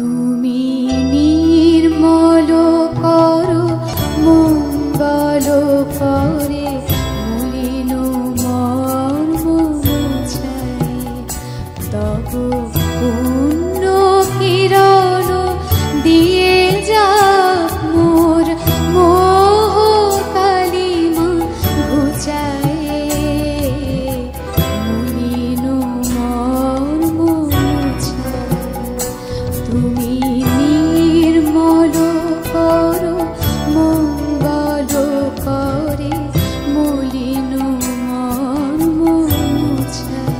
তুমি নির্মল করো মঙ্গল করে মলিন মর্ম মুছাই তব পুণ্য কিরণ দিয়ে যাক মোর মোহ কালিমা ঘুচাই মলিন মর্ম মুছাই তুমি নির্মল করো মঙ্গল করে মলিন মর্ম মুছাই।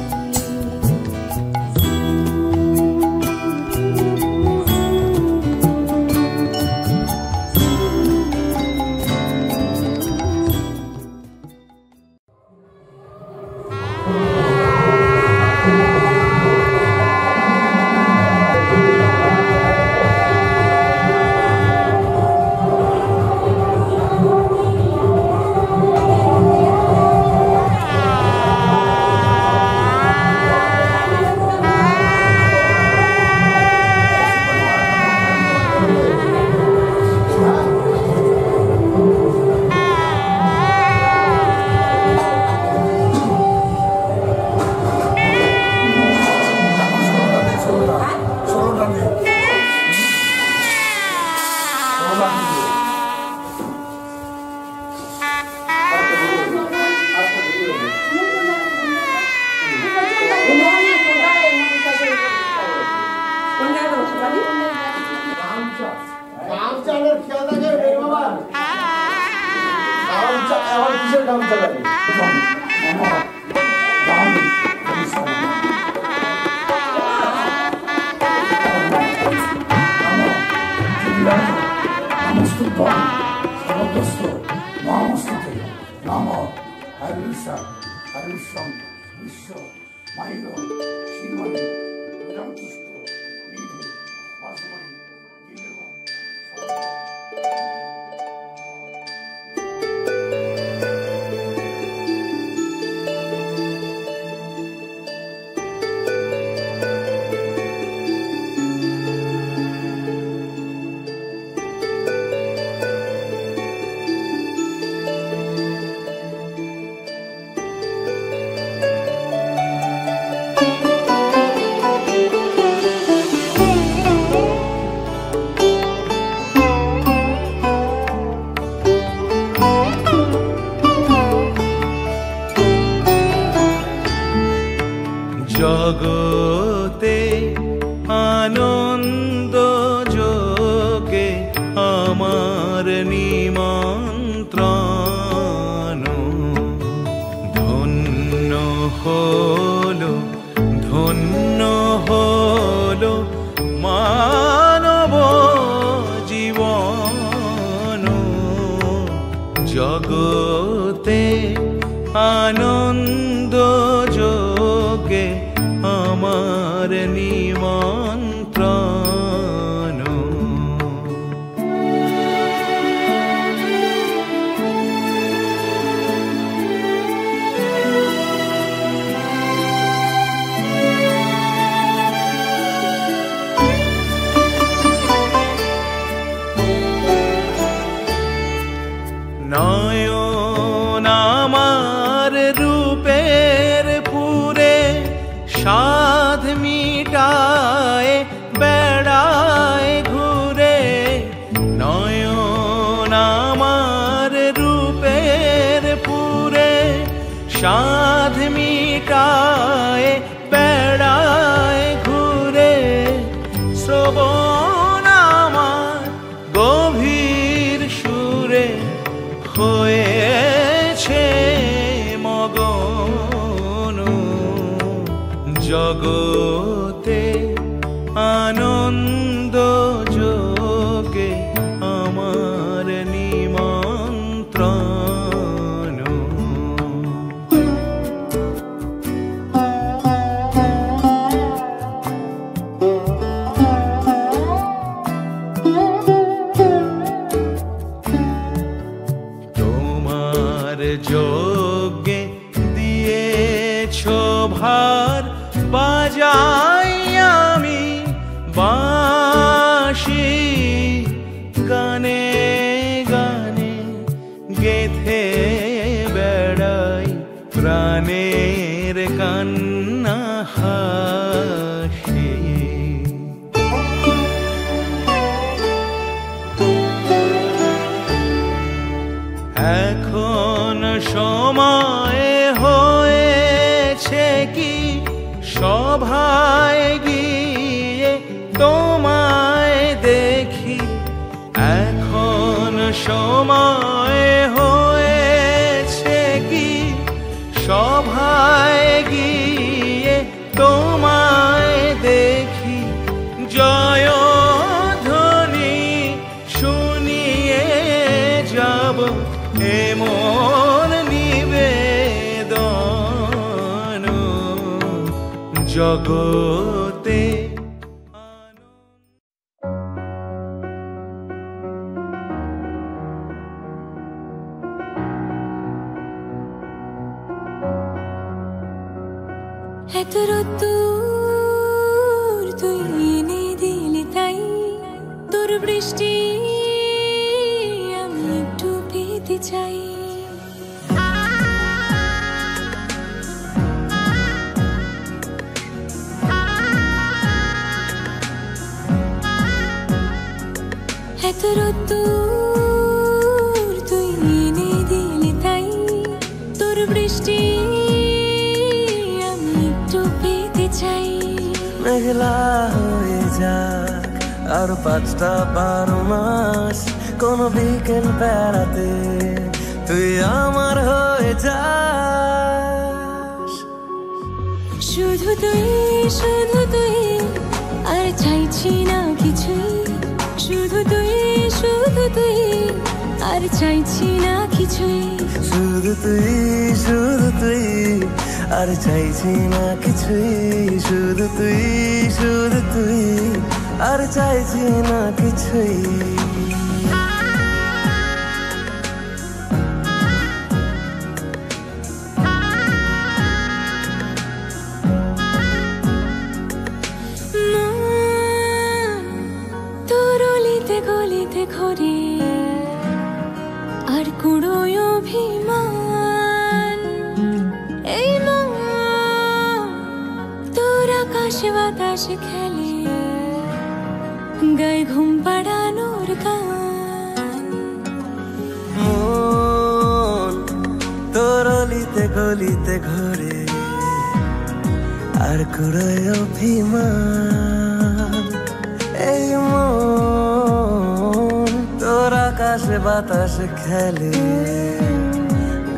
জগতে আনন্দ যোগে আমার নিমন্ত্রণ ধন্য হলো মানব জীবন জগতে আনন্দ যোগে আমার নিমন্ত্রণ নয়ন আমার রূপে হাসি গানে গানে গেথে বেড়াই প্রাণের কান্না হাসি। এখন সময় হয়েছে কি সভায় গিয়ে তোমায় দেখি, এখন সময় হয়েছে কি সভায় গিয়ে তোমায় দেখি, জয়ধ্বনি শুনিয়ে যাব এমন নিবেদন জগতে। এত রোদ্দুর তুই এনে দিলি তাই, তোর বৃষ্টি আমি একটু পেতে চাই। এত রোদ্দুর তুই এনে দিলি তাই, তোর বৃষ্টি আমি একটু পেতে চাই। মেঘলা হয়ে যাক আর 5টা-12 মাস, কোনো বিকেল বেড়াতে তুই আমার হয়ে যাস। শুধু তুই আর চাইছি না কিছুই, শুধু তুই আর চাইছি না কিছুই, শুধু তুই আর চাইছি না কিছুই, শুধু তুই আর চাইছি না কিছুই। তোর অলিতে গলিতে ঘরে আর কুড়োয় অভিমান, এই মন তোর আকাশে বাতাসে খেলে গায়ে ঘুম পাড়ানোর গান। মন তোর অলিতে গলিতে ঘরে আর কুড়োয় অভিমান, এই মন তোর আকাশে বাতাসে খেলে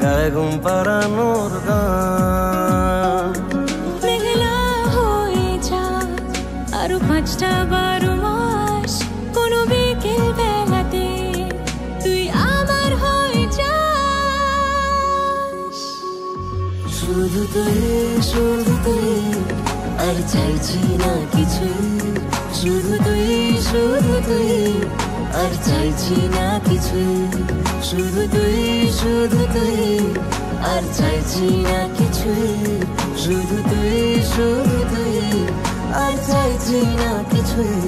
গায়ে ঘুম পাড়ানোর গান। মেঘলা হয়ে যা আরো 5টা-12 মাস, কোনো বিকেল বেলাতে তুই আমার হয়ে যাস। শুধু তুই আর চাইছি না কিছুই, শুধু তুই আর চাইছি না কিছুই, শুধু তুই আর চাইছি না কিছুই, শুধু তুই আর চাইছি না কিছুই।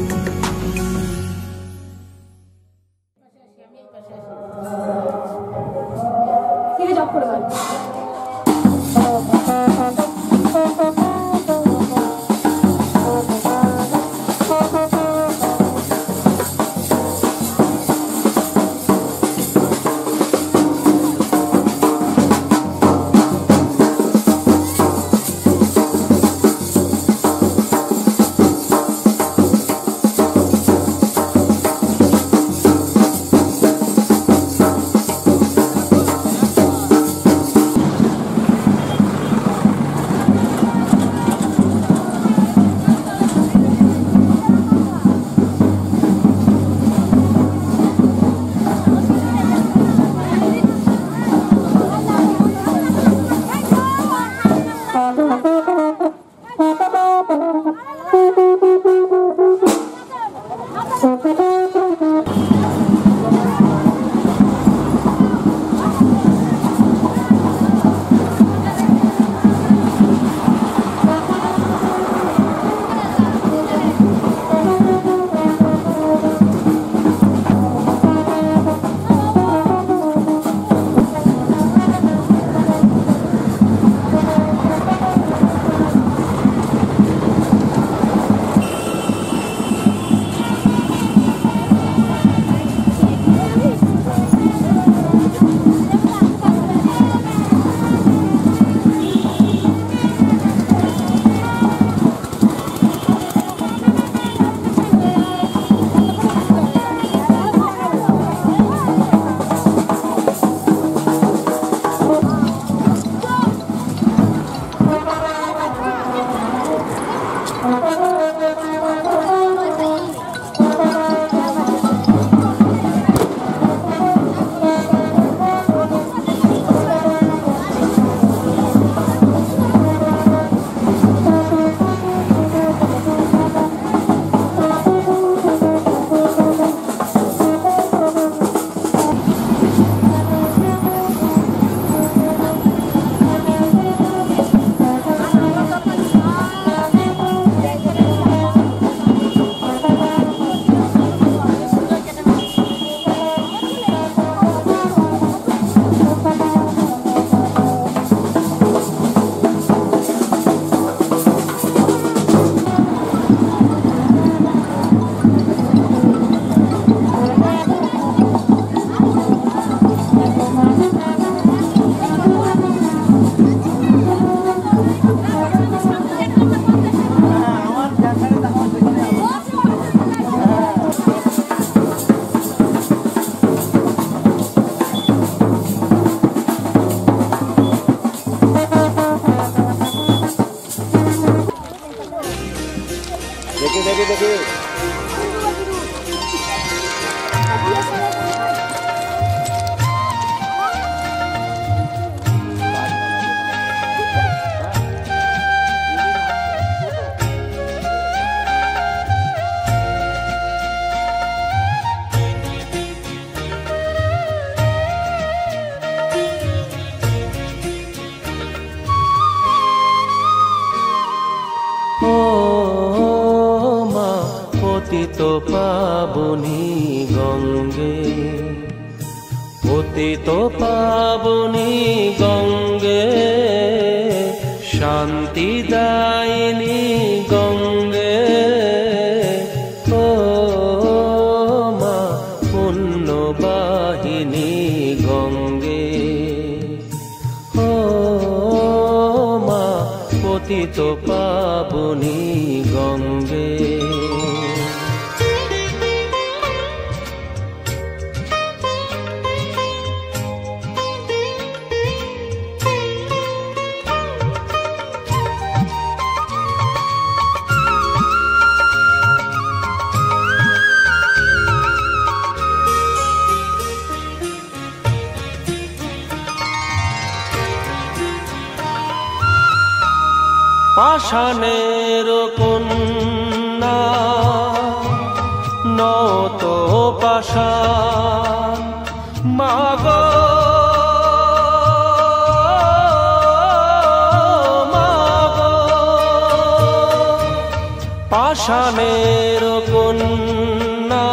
পাবনী গঙ্গে, পতিত পাবনী গঙ্গে, শান্তি দায়িনী গঙ্গে। ও মা পুণ্যবাহিনী গঙ্গে, ও মা পতিত পাবনী গঙ্গে। পাষাণের কন্যা নত পাষাণ মাগো, মাগো পাষাণের কন্যা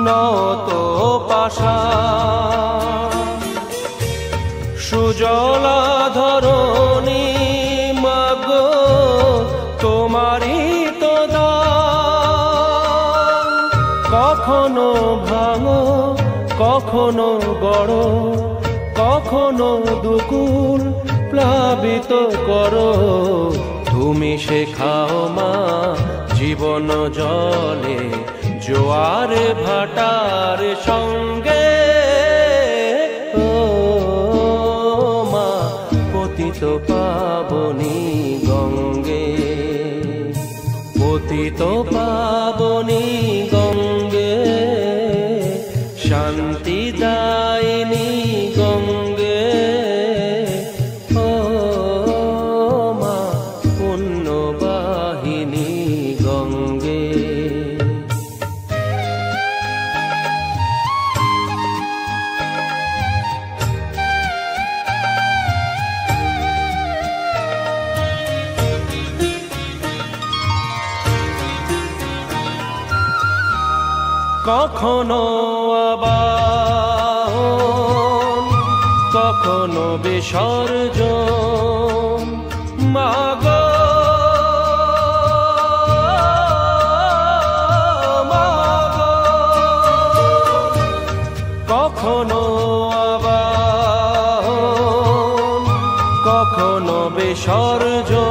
নত পাষাণ, সুজলা ধরণী মাগো তোমারই তো দান। কখনো ভাঙো কখনো গড়ো, কখনো দুকুল প্লাবিত করো, তুমি শেখাও মা জীবন জলে জোয়ার ভাটার সঙ্গে। ও মা পতিত পাবনী গঙ্গে, পতিত পাবনী গঙ্গে, শান্তি দায়িনী গঙ্গে। ও মা পুণ্যবাহিনী গঙ্গে। কখনো আবাহন কখনো বিসর্জন মাগো, মাগো কখনো আবাহন কখনো বিসর্জন,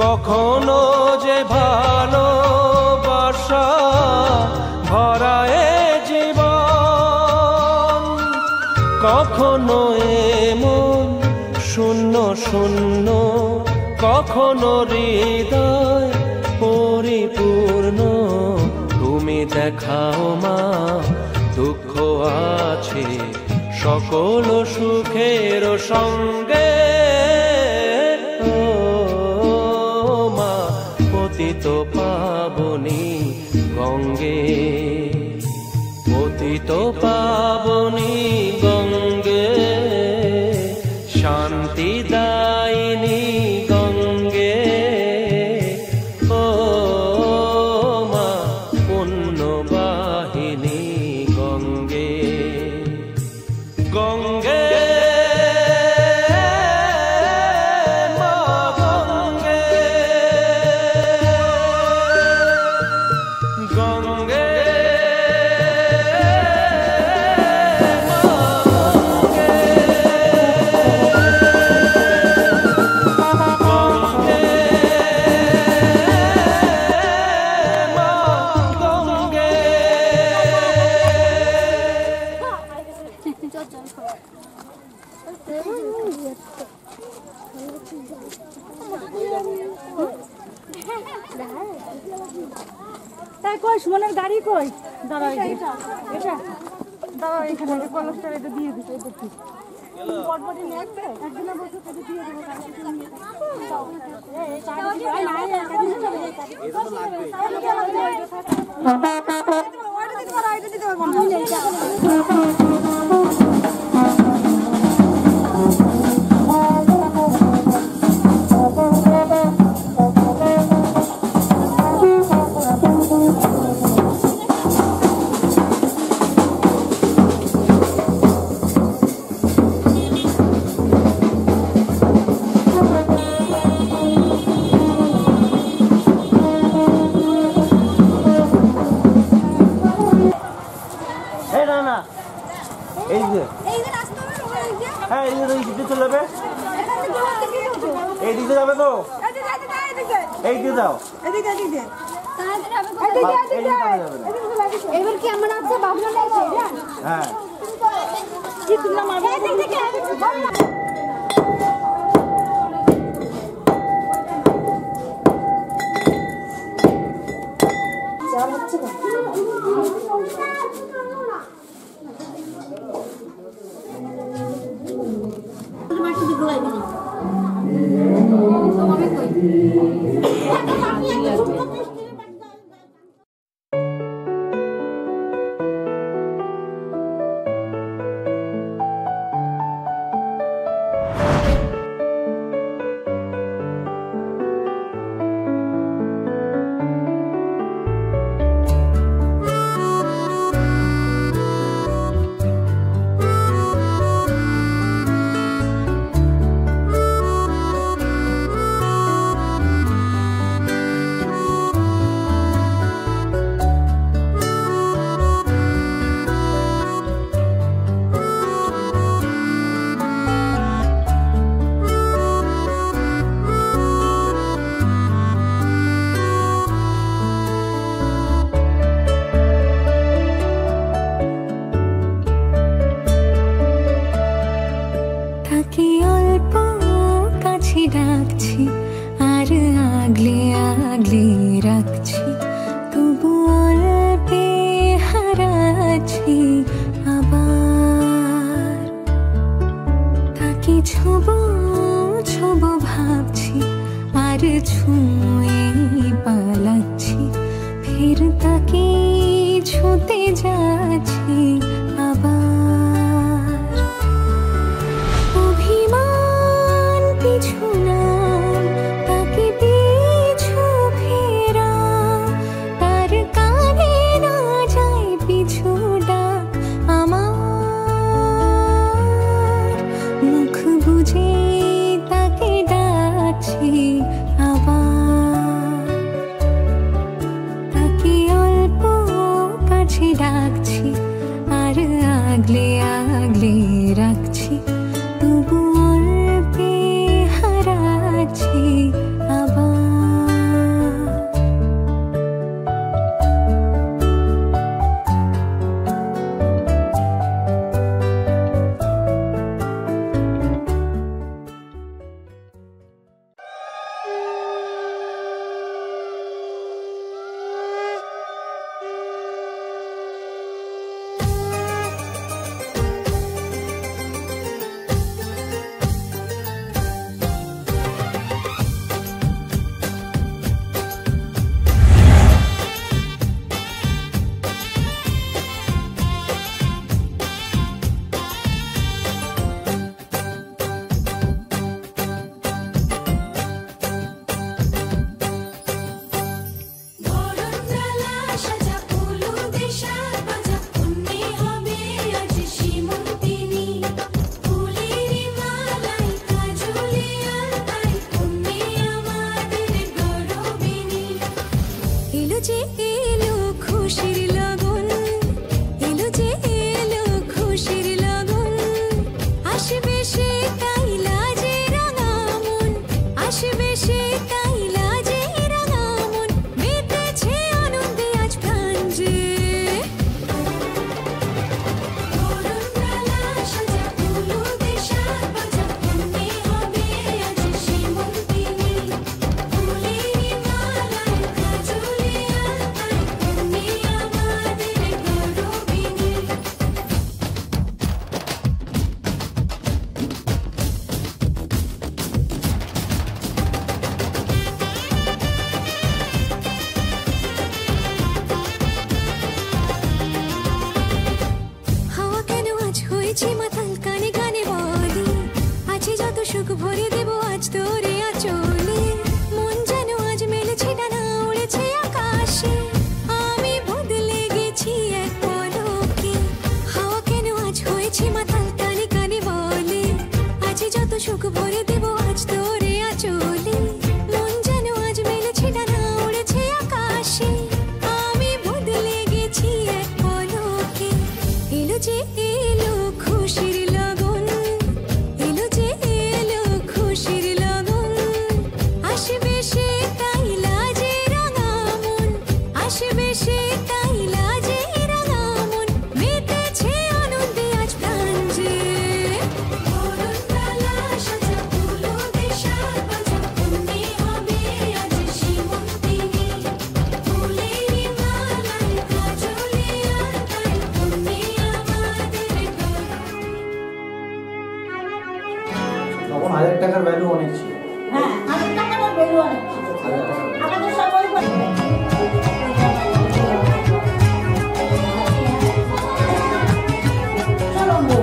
কখনো যে ভালোবাসা ভরায় জীবন, কখনো এমন শূন্য শূন্য, কখনো হৃদয় পরিপূর্ণ। তুমি দেখাও মা দুঃখ আছে সকল সুখের সঙ্গে। ও মা পতিত পাবনী গঙ্গে, পতিত পাবনী গঙ্গে, শান্তি দায়িনী গঙ্গে। ও মা পুণ্যবাহিনী গঙ্গে, গঙ্গে মা গঙ্গে, গঙ্গে তাই কই সুমনের গাড়ি কই? দাঁড়াও এটা দাঁড়াও, এখানে কলসটা এটা দিয়ে দিতে দেখি বটবটি নিয়ে আসবে একদিন বসে থেকে দিয়ে দেবো। এই চাবি এই না এই কাটি চলে যায়, কাটি এটা লাগবে, ওইটা দিতে পারো, এটা দিতে পারবো না। এই দিয়ে দাও এদিকে এদিকে এবার কি আমার আছে ভাবনা নাই হ্যাঁ কি তোমরা মারবে এদিকে ডাকছি আর আগলে আগলে রাখছি তবু অল্পে হারাচ্ছি আবার তাকে ছোবো ছোবো ভাবছি আর ছুঁয়ে পালাচ্ছি ফের তাকে ছুঁতে যাচ্ছি আবার অভিমান পিছু নাম তাকে পিছু ফেরা তার কানে না যায় পিছু ডাক আমার মুখ বুঝে তাকে ডাকছি আবার তাকে অল্প কাছে ডাকছি আর আগলে আগলে রাখছি তবু অল্পে হারাচ্ছি আবার আসবে সে তাই লাজে রাঙা মন মেতেছে আনন্দে আজ প্রাণ যে বরণডালা সাজা ফুলো দেশার বাজা তুমি হবে আজ সীমন্তিনী ফুলেরই মালায় কাজলে আর তাই তুমি আমাদের তখন 1000 টাকার ভ্যালু অনেক ছিল। হ্যাঁ 1000 টাকার ভ্যালু অনেক ছিল। আমাদের সবাই বলে চলো বউ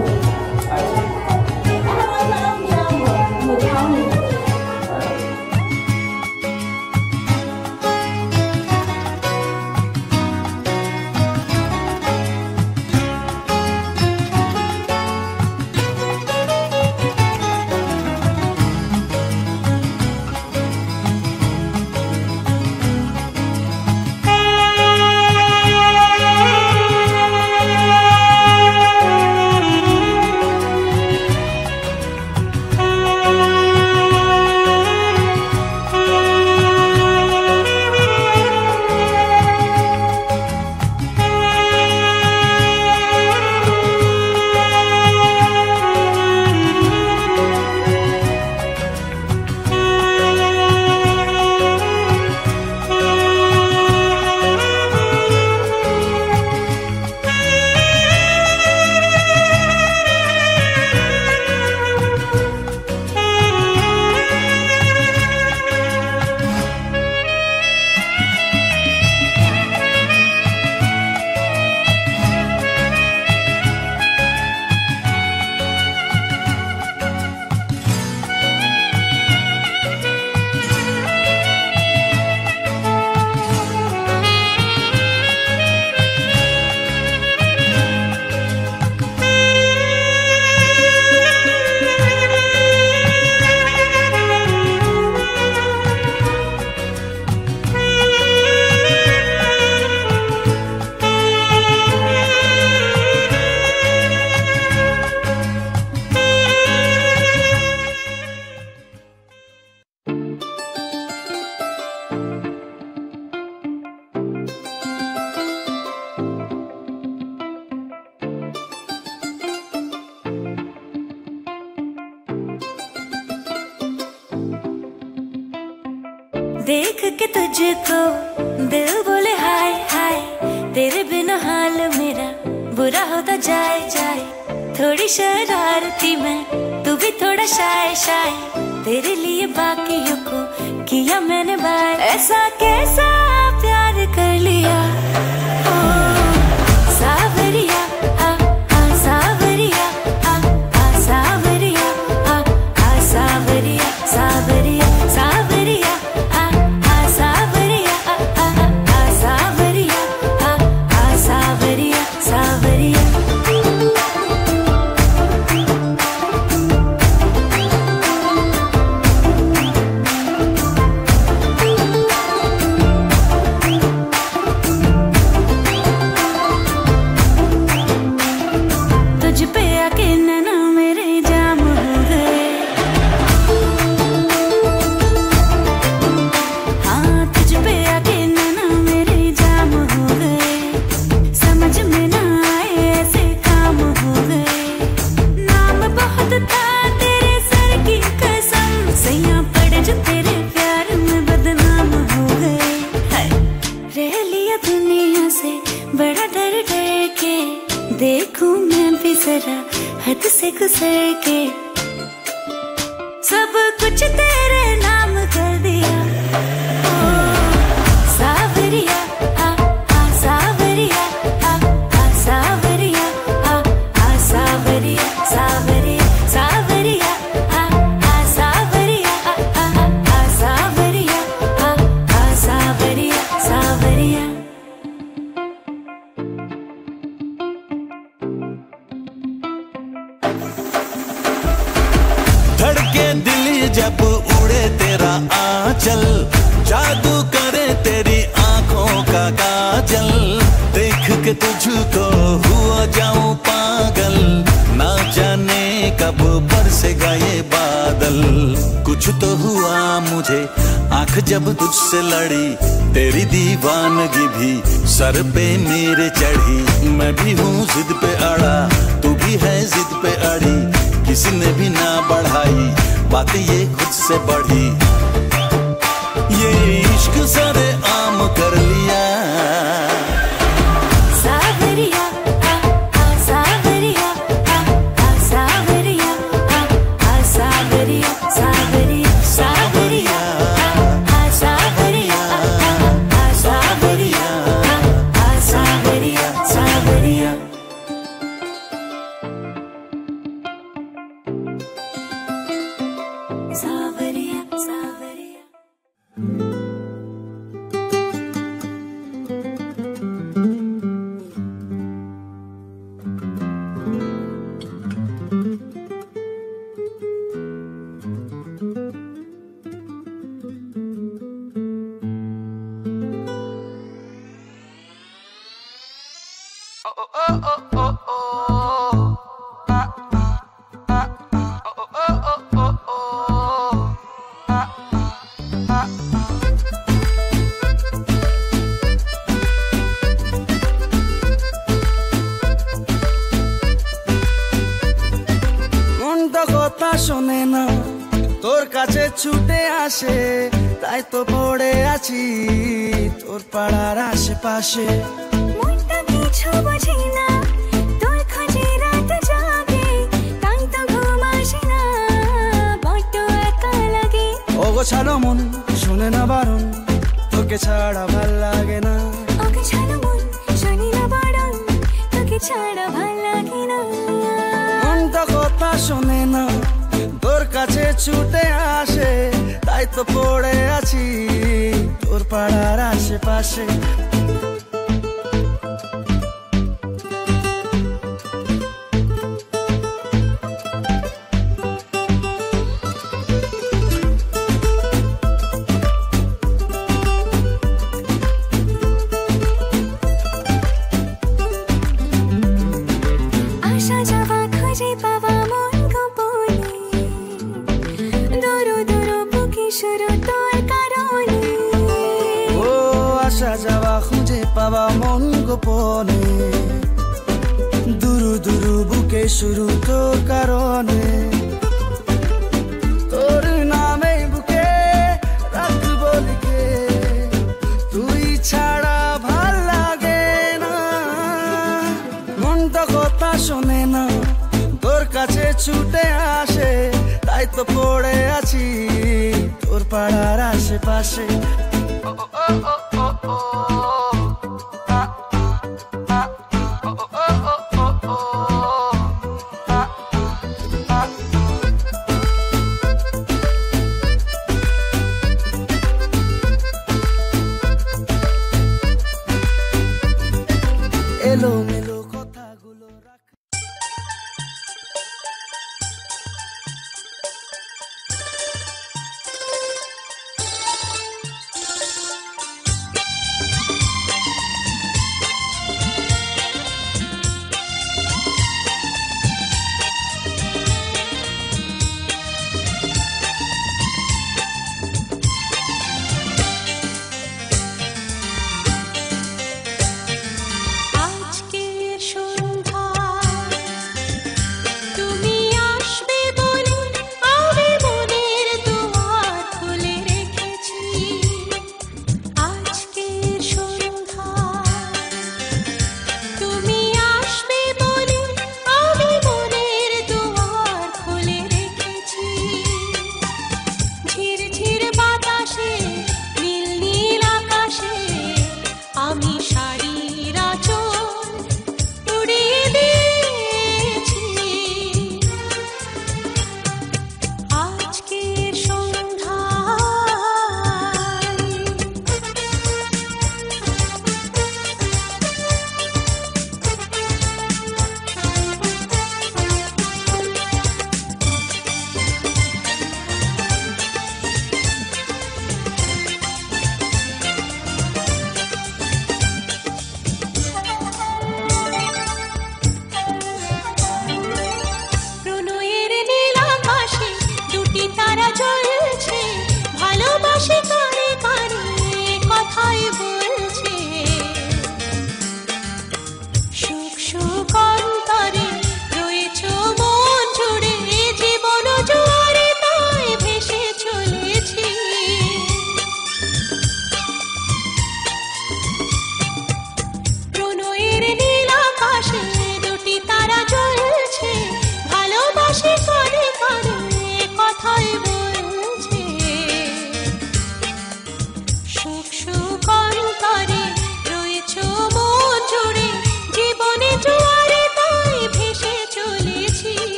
देख के तुझको दिल बोले हाय हाय तेरे बिना हाल मेरा बुरा होता जाए जाए थोड़ी शरारती मैं तू भी थोड़ा शाय शाय तेरे लिए बाकियों को किया मैंने बाय ऐसा कैसा प्यार कर लिया ओ सावरिया सावरिया सावरिया सावरिया सावरिया सावरिया देखूं मैं भी जरा हद से गुजर के सब कुछ तेरे नाम कर दिया ओ सावरिया सावरिया सावरिया सावरिया सावरिया सावरिया सावरिया सावरिया सावरिया सावरिया धड़के दिल जब उड़े मुझे आंख जब तुझसे लड़ी, तेरी दीवानगी भी सर पे मेरे चढ़ी। मैं भी हूँ जिद पे अड़ा, तू भी है जिद पे अड़ी, किसी ने भी ना बढ़ाई बात ये खुद से बढ़ी। ये इश्क सरे आम कर लिया सावरिया सावरिया सावरिया सावरिया सावरिया सावरिया सावरिया सावरिया सावरिया सावरिया। सावरिया सावरिया কথা শোনে না, তোর কাছে ছুটে আসে, তাই তো পড়ে আছি তোর পাড়ার আশেপাশে। মনটা কিছু বোঝে না, তোর খোঁজে রাত জাগে, তাই তো ঘুম আসে না, বড্ড একা লাগে। অগোছালো মন শোনে না বারণ, তোকে ছাড়া ভাল লাগে না। অগোছালো মন শোনে না বারণ, তোকে ছাড়া ভাল লাগে না। মনটা কথা শোনে না, তোর কাছে ছুটে আসে, তাই তো পড়ে আছি তোর পাড়ার আশেপাশে। আসা যাওয়া খুঁজে পাওয়া মন গোপনে, দূর দূর বুকে শুরু তোর কারণে। ও আসা যাওয়া খুঁজে পাওয়া মন গোপনে, দুরু দুরু বুকে শুরু তোর কারণে। তোর নামে বুকে রাখবো লিখে, তুই ছাড়া ভাল লাগে না। মনটা কথা শোনে না, তোর কাছে ছুটে আসে, তাই তো পড়ে আছি তোর পাড়ার আশেপাশে। এলো মেলো কথাগুলো রাখ।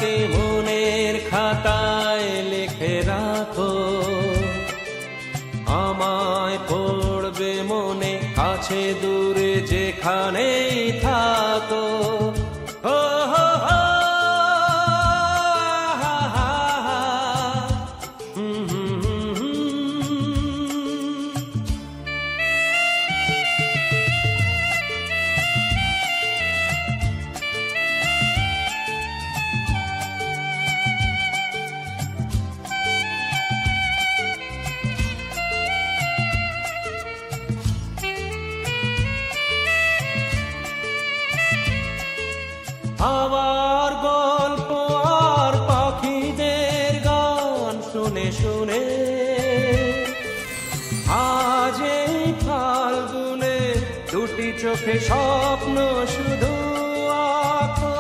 দিনটাকে মনের খাতায় লিখে রাখো, আমায় পড়বে মনে কাছে দূরে যেখানেই থাকো। ও হো হো, হা হা হা, হুম হুম হুম হুম। আবার গল্প আর পাখিদের গান শুনে শুনে আজ এই ফাল্গুনে দুটি চোখে স্বপ্ন শুধু আঁকো।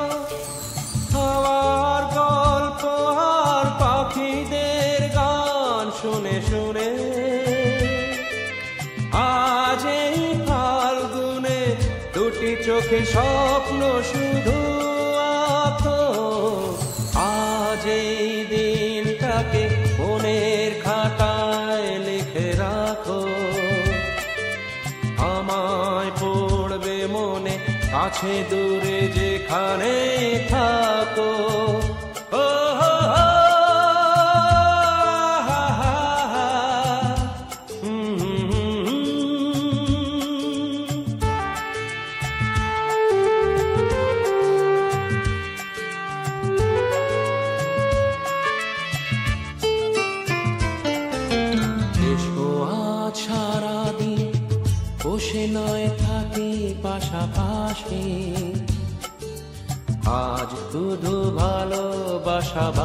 আবার গল্প আর পাখিদের গান শুনে শুনে আজ এই ফাল্গুনে দুটি চোখে স্বপ্ন শুধু আঁকো। আজ এই দিনটাকে মনের খাতায় লিখে রাখো, আমায় পড়বে মনে কাছে দূরে যেখানে থাকো। ও হো হো, হা হা হা, হুম হুম হুম হুম। এসো আজ সারাদিন বসে নয় থাকি পাশাপাশি, আজ শুধু ভালোবাসাবাসি,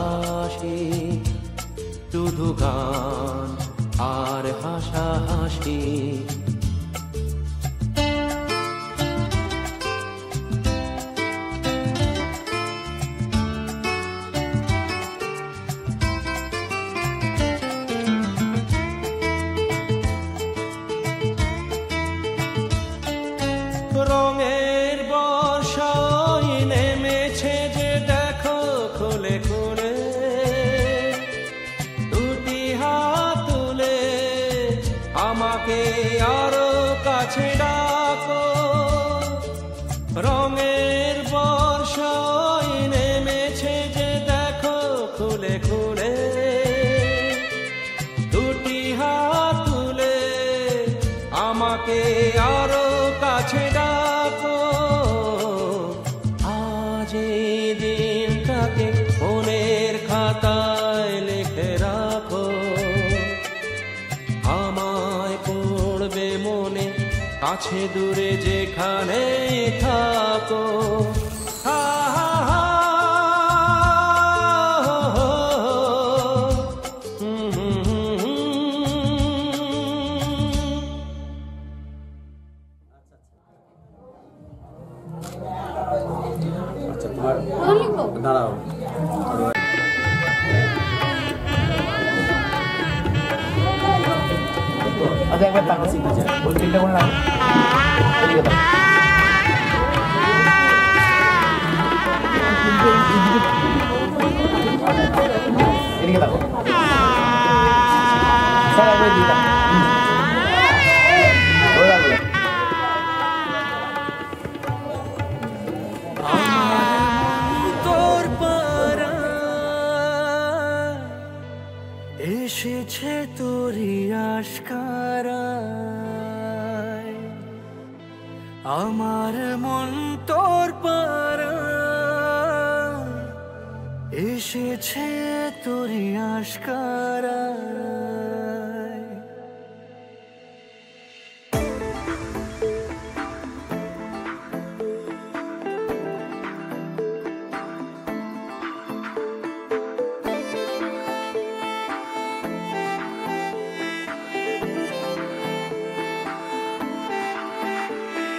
শুধু গান আর হাসাহাসি। রঙের বর্ষায় নেমেছে যে দেখো খুলে খুলে, দুটি হাত তুলে আমাকে আরো কাছে ডাকো। রঙের বর্ষায় নেমেছে যে দেখো খুলে খুলে, দুটি হাত তুলে আমাকে আরো কাছে ডাকো। আজ এই দিনটাকে মনের খাতায় লিখে রাখো, আমায় পড়বে মনে কাছে দূরে যেখানে থাকো। হা হা হা, হো হো হো, হুম হুম হুম হুম। আচ্ছা তোমার দাঁড়াও, আচ্ছা একবার তাকে শিখেছে ওই তিনটা কোন লাগে এদিকে দেখো স্যার একবার দিদা এসেছে তোরি আশকারায়, আমার মন তোর পাড়ায় এসেছে তোরি আশকারায়।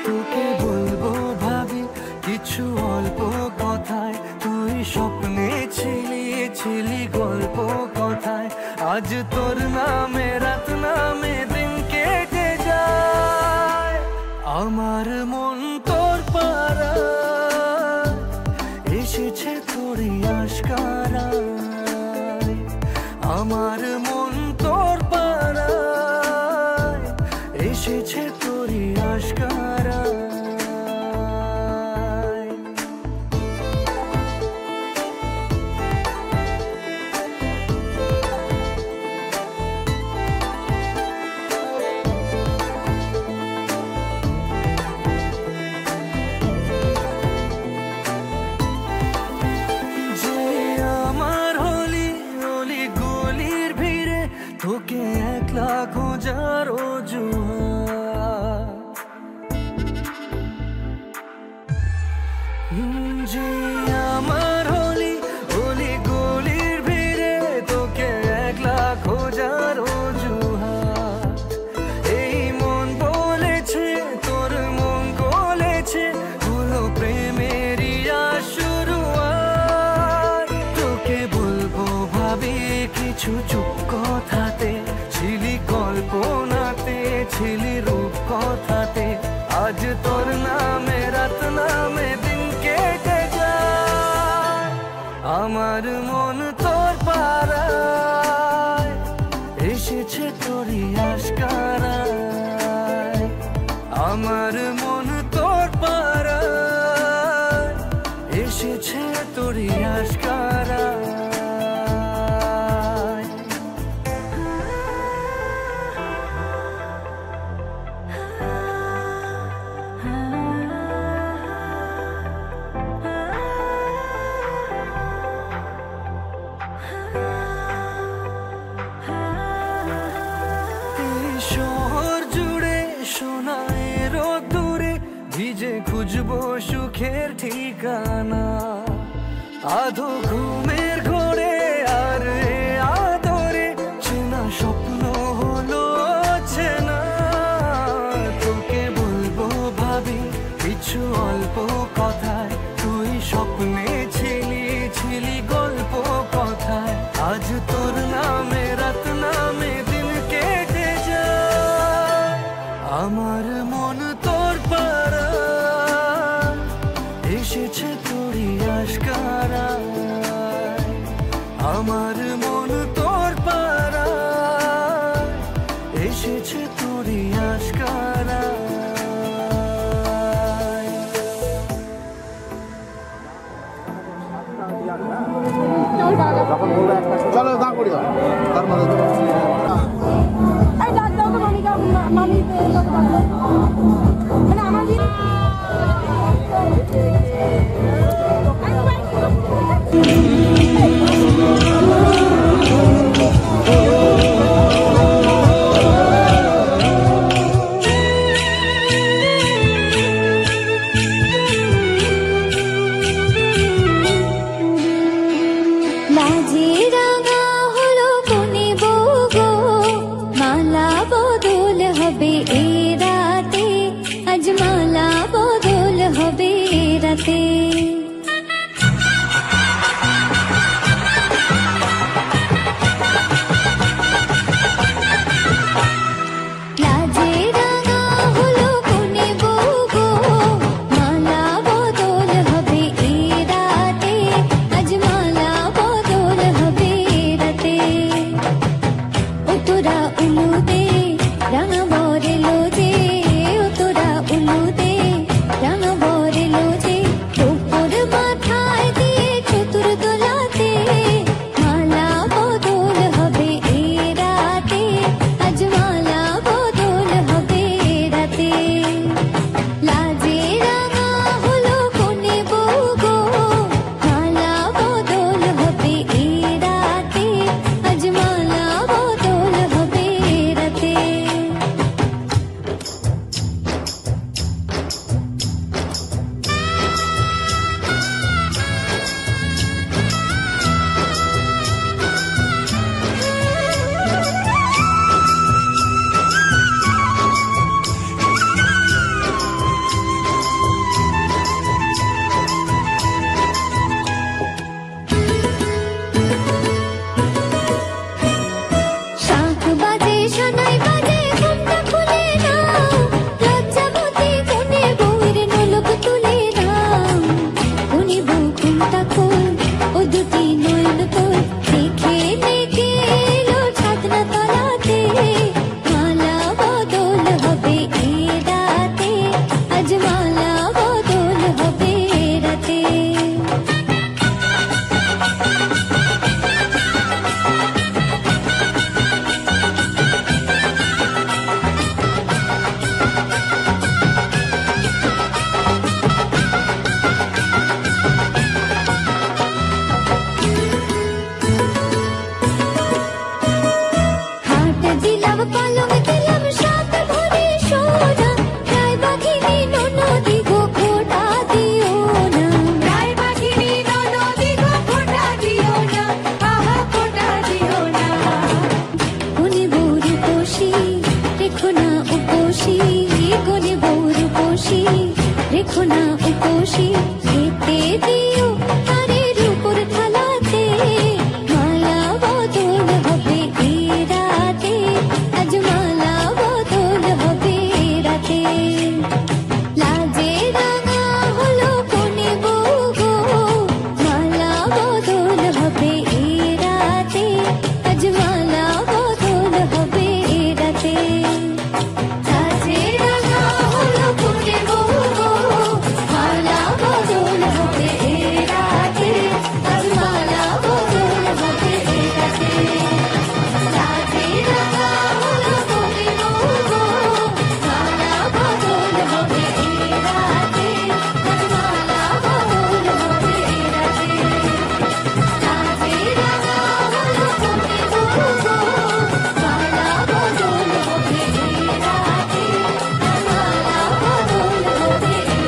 তোকে বলবো ভাবি কিছু অল্প কথায়, তুই স্বপ্নে ছিলি গল্প কথায়। আজ তোর নামে রাত নামে দিন কেটে যায়, আমার মন তোর পাড়ায় এসেছে তোর আশকা। যে আমার হলি হলি গলির ভিড়ে তোকে একলা খোঁজার অজুহাত। এই মন বলেছে তোর মন গলেছে, হলো প্রেমেরই শুরুয়াত। তোকে বলবো ভাবি কিছু চুপ কথাতে, ছিলি কল্পনাতে ছিলি রূপ কথাতে। আজ তোর নামে রাত নামে দিন কেটে যায়, আমার মন তোর পাড়ায় এসেছে তোরই আশকারায়। আমার মন তোর পাড়ায় এসেছে তোরই আশকারায়। শহর জুড়ে সোনায় রোদ্দুরে ভিজে খুঁজবো সুখের ঠিকানা। আধো ঘুমের ঘোরে আর এ আদরে চেনা স্বপ্ন হলো চেনা। তোকে বলবো ভাবি কিছু অল্প কথায়, তুই স্বপ্নে ছিলি ছিলি গল্প কথায়। আজ তোর নামে রাত নামে দিন কেটে যায়, আমার মন তোর পাড়ায় এসেছে তোরই আশকারায়। আমার মন তোর পাড়ায় এসেছে তোরই আশকারায়। চলো দা করি তার মধ্যে এই ডাক দাও তো মামিকা, মামি মানে আমার লাজে রাঙা হলো কোনে বগো, মালা বদল হবে এ রাতে, আজ মালা বদল হবে এ রাতে। লাজে রাঙা হলো কোনে বগো, মালা বদল হবে এ রাতে, আজ মালা বদল হবে এ রাতে। ও তোরা উলুদে রাঙা বরেলো যে, ও তোরা উলুদে রাঙা বরেলো যে, খেতে দিও তারের উপর থালাতে, মালা বদল হবে এই রাতে, আজ মালা বদল হবে এই রাতে। লাজে রাঙা হলো কোনে বউ গো, মালা বদল হবে এই রাতে, আজ মালা বদল হবে এই রাতে। লাজে রাঙা হলো কোনে বউ গো, মালা বদল হবে এই রাতে, আজ মালা বদল হবে এই রাতে। লাজে রাঙা হলো কোনে বউ গো, মালা বদল হবে এই রাতে, আজ মালা বদল হবে এই রাতে। লাজে রাঙা হলো কোনে বউ গো, মালা বদল হবে এই রাতে, আজ মালা বদল হবে এই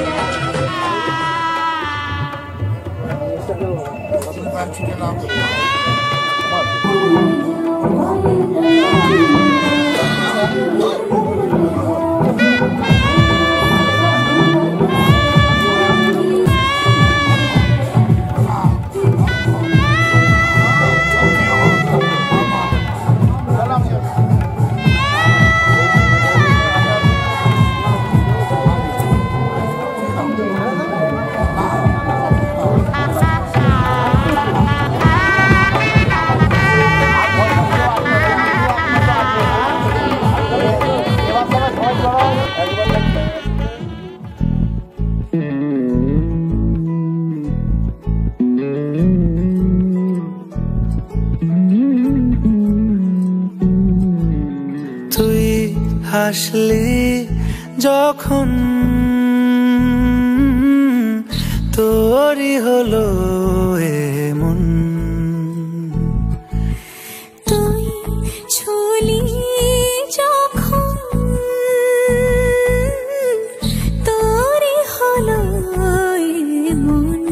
তুই হাসলি যখন তোরই হলো এমন, তুই ছুলি যখন তোরই হলো মন।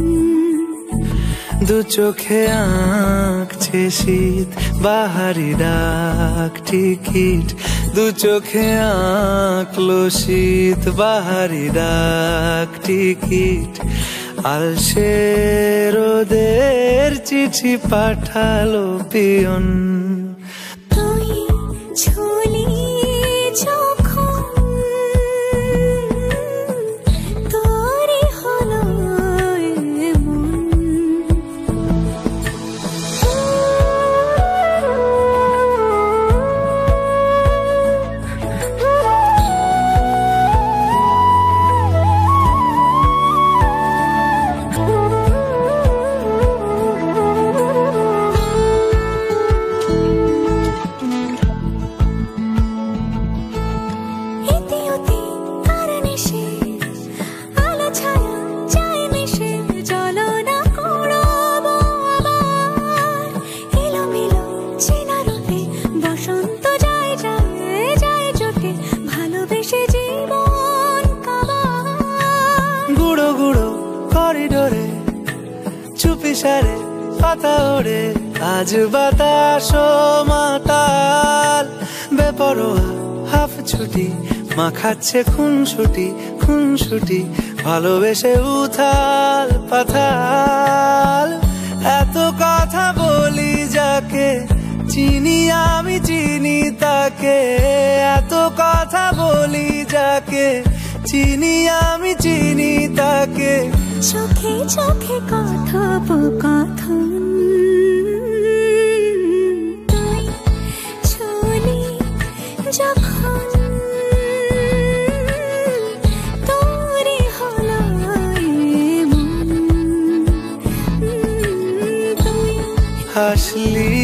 দু চোখে আঁকছে শীত বাহারি ডাক টিকিট, দু চোখে আঁকলো শীত বাহারি ডাক টিকিট। আলসে রোদের চিঠি পাঠালো পিয়ন, তুই ছুলি যখন তোরই হলো মন। সারে পাতা ওড়ে আজ বাতাস মাতাল, বেপরোয়া হাফ ছুটি মাখাচ্ছে খুনসুটি ভালোবেসে উথাল পাথাল। এত কথা বলি যাকে চিনি আমি চিনি তাকে, এত কথা বলি যাকে চিনি আমি চিনি তাকে। চোখে চোখে কথোপকথন, তুই ছুলি যখন তোরই হলো মন। তুই হাসলি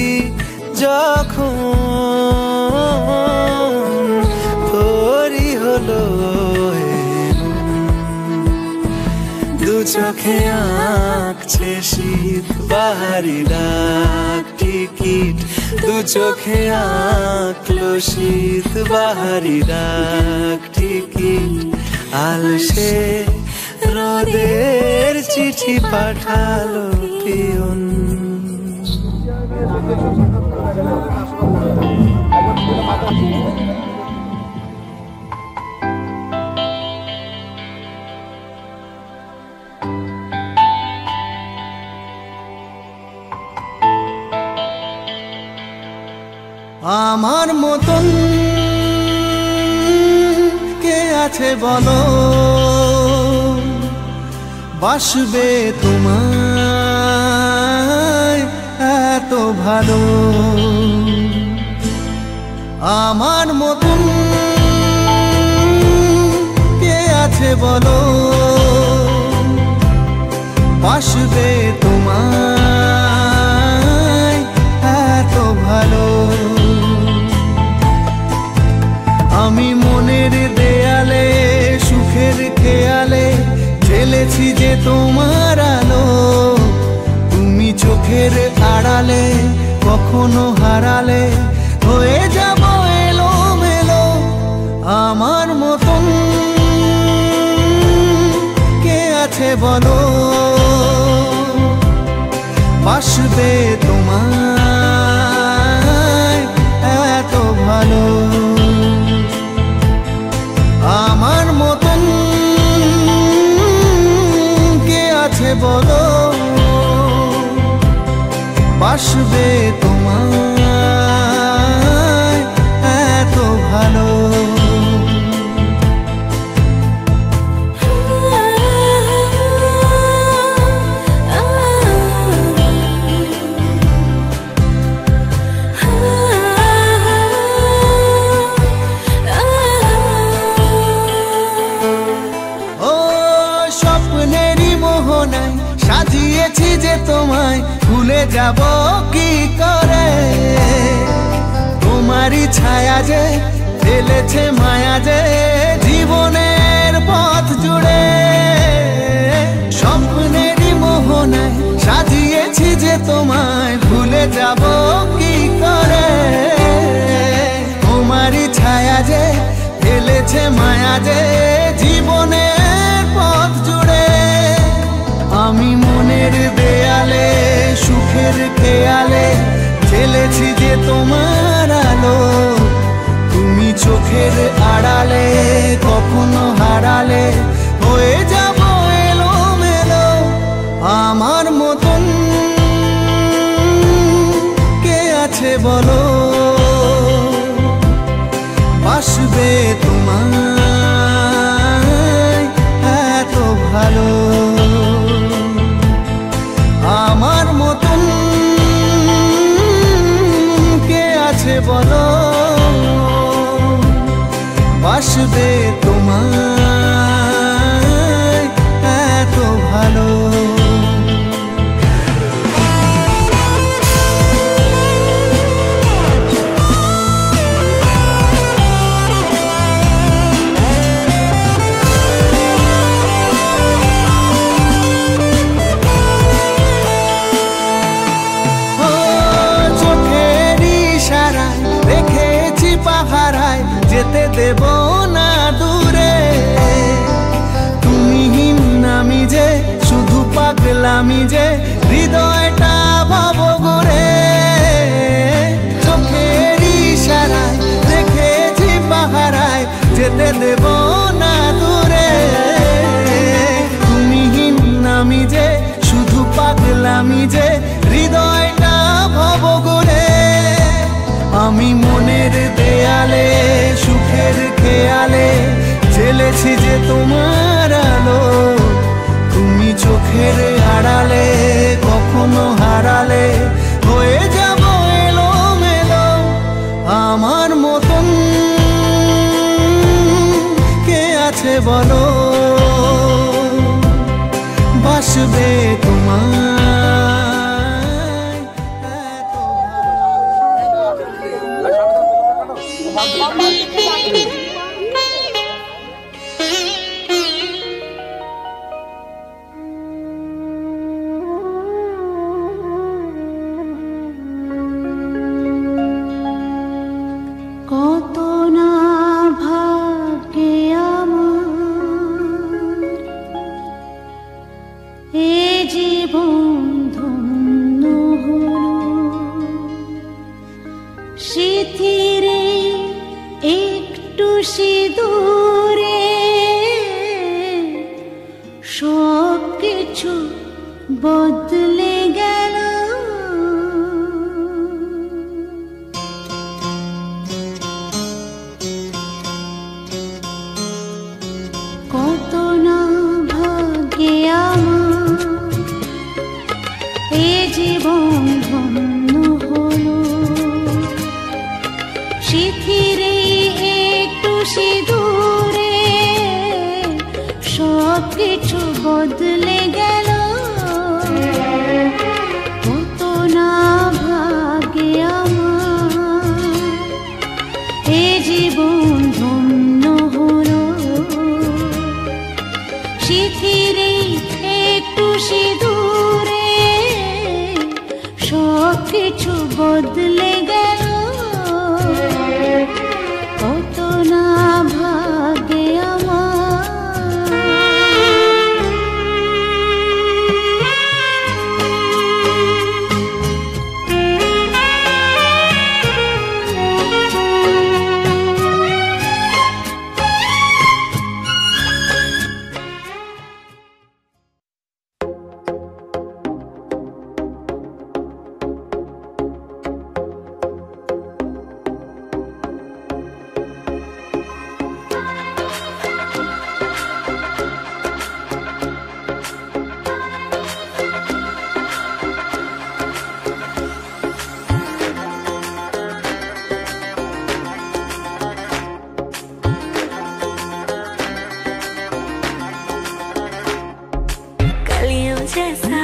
যখন তোরই হলো দু চোখে আঁকছে শীত বাহারি ডাক টিকিট, দু চোখে আঁকলো শীত বাহারি ডাক টিকিট। আলসে রোদের চিঠি পাঠালো পিয়ন। আমার মতন কে আছে বলো, বাসবে তোমায় এত ভালো। আমার মতন কে আছে বলো, বাসবে তোমায় এত ভালো। আমি মনের দেয়ালে সুখের খেয়ালে ঢেলেছি যে তোমার আলো, তুমি চোখের আড়ালে কখনো হারালে হয়ে যাব এলোমেলো। আমার মতন কে আছে বলো, বাসবে তোমায় এত ভালো। আমার মতন কে আছে বলো, বাসবে তোমায় এত ভালো। সাজিয়েছি যে তোমায় ভুলে যাব কি করে, তোমারই ছায়া যে ফেলেছে মায়া যে জীবনের পথ জুড়ে। স্বপ্নেরই মোহনায় সাজিয়েছি যে তোমায় ভুলে যাব কি করে, তোমারই ছায়া যে ফেলেছে মায়া যে জীবনের পথ জুড়ে। আমি মনের দেয়ালে সুখের খেয়ালে ঢেলেছি যে তোমার আলো, তুমি চোখের আড়ালে কখনো হারালে হয়ে যাব এলোমেলো। আমার মতন কে আছে বলো, বাসবে তোমায় এত ভালো। আমার মতন কে আছে বলো, বাসবে তোমায় এত ভালো। যেতে দেব না দূরে, তুমি নামি যে শুধু পাগলামি যে হৃদয়টা ভাব ঘুরে। চোখের ইশারায় রেখেছি পাহারায় যেতে দেব না দূরে, তুমি নামি যে শুধু পাগলামি যে হৃদয়টা ভাব ঘুরে। আমি মনের দেয়ালে সুখের খেয়ালে ঢেলেছি যে তোমার আলো, তুমি চোখের আড়ালে কখনো হারালে হয়ে যাব এলোমেলো। আমার মতন কে আছে বলো, বাসবে তোমায় কত না ভাগ্যে আমার এ জীবন ধন্য হলো, স্মৃতিরে একটু সিঁদুরে সব কিছু বদলে গেল। जैसा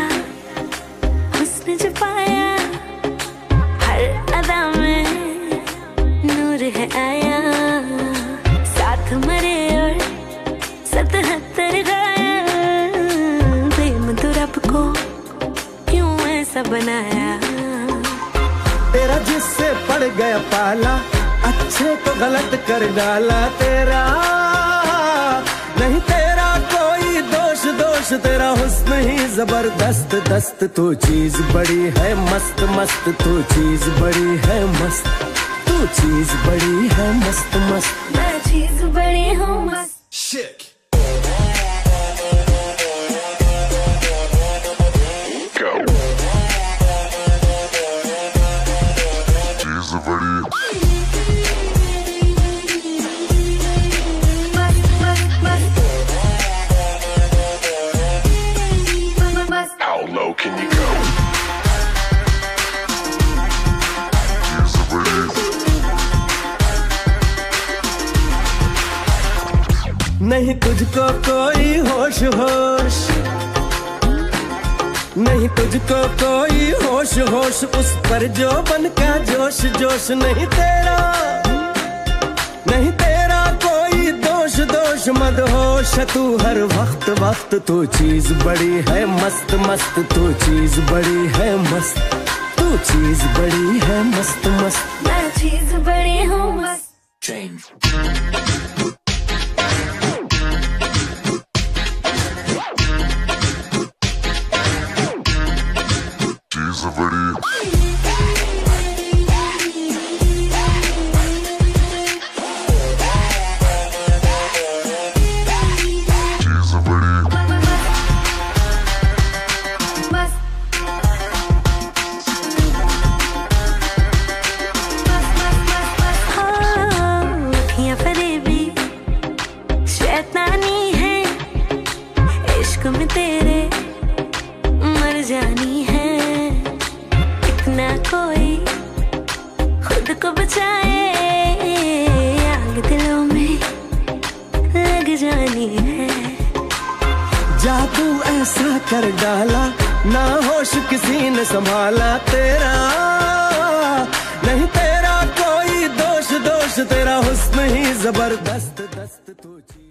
हुस्न जो पाया, हर अदा में नूर है आया। साथ मरे और 77 घायल, प्रेम तो रब को क्यों ऐसा बनाया। तेरा जिससे पड़ गया पाला, अच्छे को गलत कर डाला। तेरा नहीं तेरा कोई दोष, दोष तेरा हुस्न ही जबरदस्त दस्त। तू चीज बड़ी है मस्त मस्त, तू चीज बड़ी है मस्त, तू चीज बड़ी है मस्त मस्त। मैं चीज बड़ी हूँ मस्त। Chick. नहीं तुझको कोई होश होश, नहीं तुझको कोई होश होश, उस पर जो बन का जोश जोश। नहीं तेरा नहीं तेरा कोई दोष दोष, मदहोश तू हर वक्त वक्त। तू चीज बड़ी है मस्त मस्त, तू चीज बड़ी है मस्त, तू चीज बड़ी है मस्त मस्त। मैं चीज बड़ी हूँ मस्त। में तेरे मर जानी है, इतना कोई खुद को बचाए, आग दिलों में लग जानी है। जादू ऐसा कर डाला, ना होश किसी ने संभाला। तेरा नहीं तेरा कोई दोष दोष, तेरा हुस्न ही जबरदस्त दस्त। तू चीज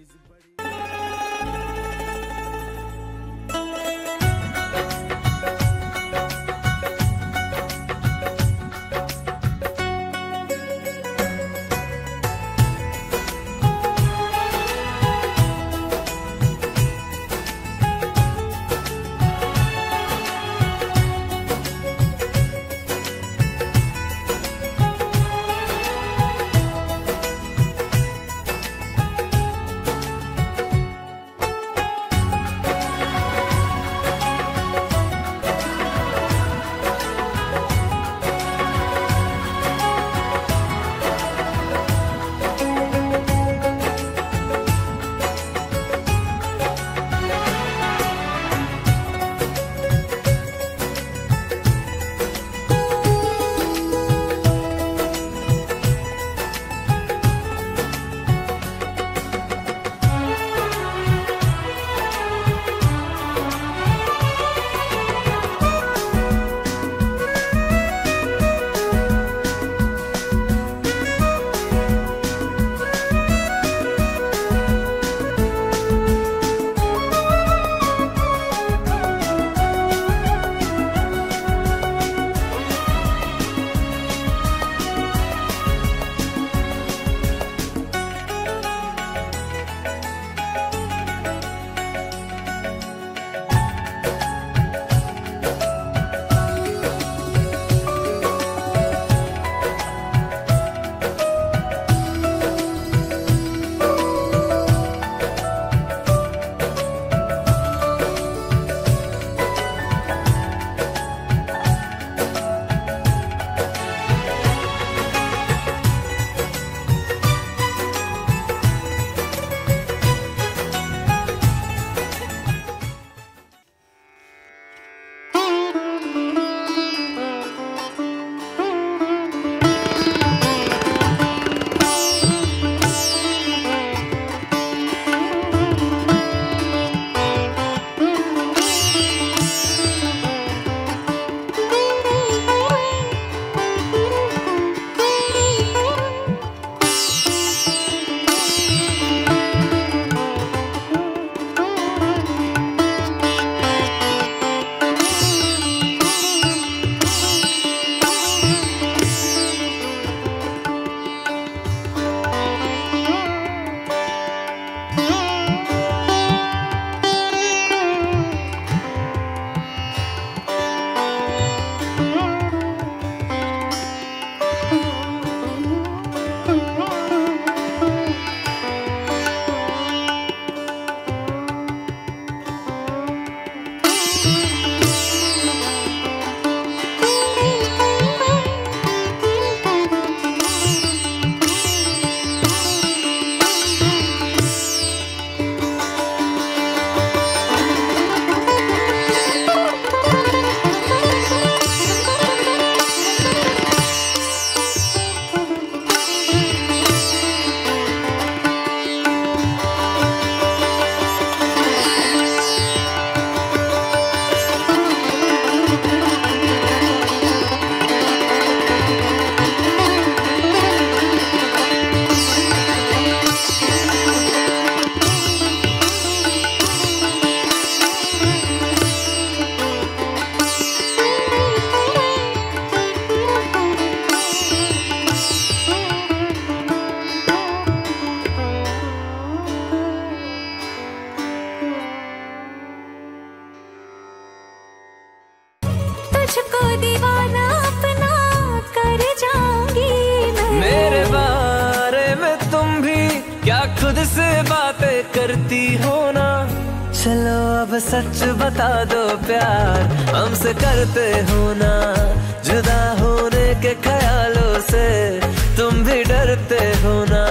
तुझको दीवाना अपना कर जाऊंगी मैं। मेरे बारे में तुम भी क्या खुद से बातें करती हो ना? चलो अब सच बता दो प्यार हमसे करते हो ना? जुदा होने के ख्यालों से तुम भी डरते हो ना?